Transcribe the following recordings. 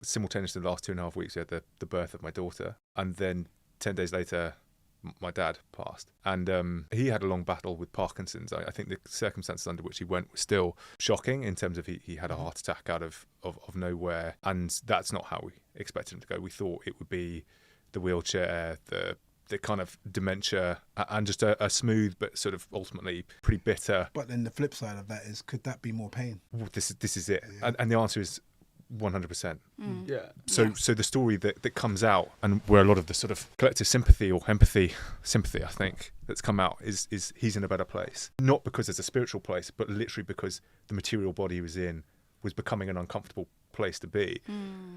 simultaneously, the last 2.5 weeks, we had the birth of my daughter. And then 10 days later, my dad passed. And he had a long battle with Parkinsons. I think the circumstances under which he went were still shocking in terms of he had a heart attack out of nowhere. And that's not how we expected him to go. We thought it would be the wheelchair, the kind of dementia, and just a smooth but sort of ultimately pretty bitter. But then the flip side of that is, could that be more pain? Well, this is it. Yeah. And the answer is 100%. Yeah. So the story that comes out, and where a lot of the sort of collective sympathy, I think, that's come out is he's in a better place. Not because it's a spiritual place, but literally because the material body he was in was becoming an uncomfortable place to be.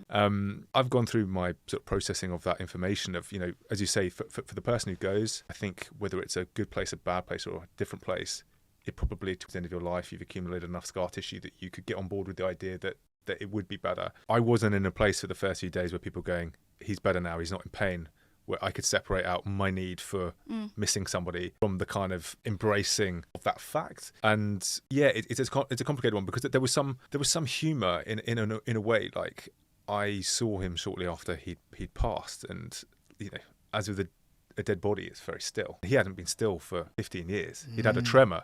I've gone through my sort of processing of that information of, as you say, for the person who goes, I think whether it's a good place, a bad place, or a different place, it probably towards the end of your life, you've accumulated enough scar tissue that you could get on board with the idea that it would be better. I wasn't in a place for the first few days where people were going, he's better now, he's not in pain, where I could separate out my need for missing somebody from the kind of embracing of that fact. And yeah, it's a complicated one, because there was some humour in a way. Like, I saw him shortly after he'd passed, and as with a dead body, it's very still. He hadn't been still for 15 years. He'd had a tremor,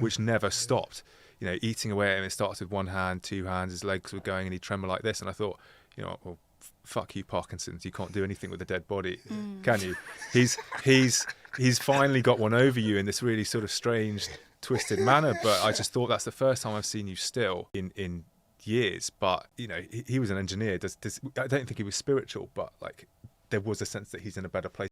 which never stopped. Eating away at him, it starts with one hand, two hands, his legs were going, and he'd tremor like this. And I thought, well, fuck you, Parkinson's. You can't do anything with a dead body, can you? He's finally got one over you in this really sort of strange, twisted manner. But I just thought, that's the first time I've seen you still in years. But he was an engineer. I don't think he was spiritual, but like, there was a sense that he's in a better place.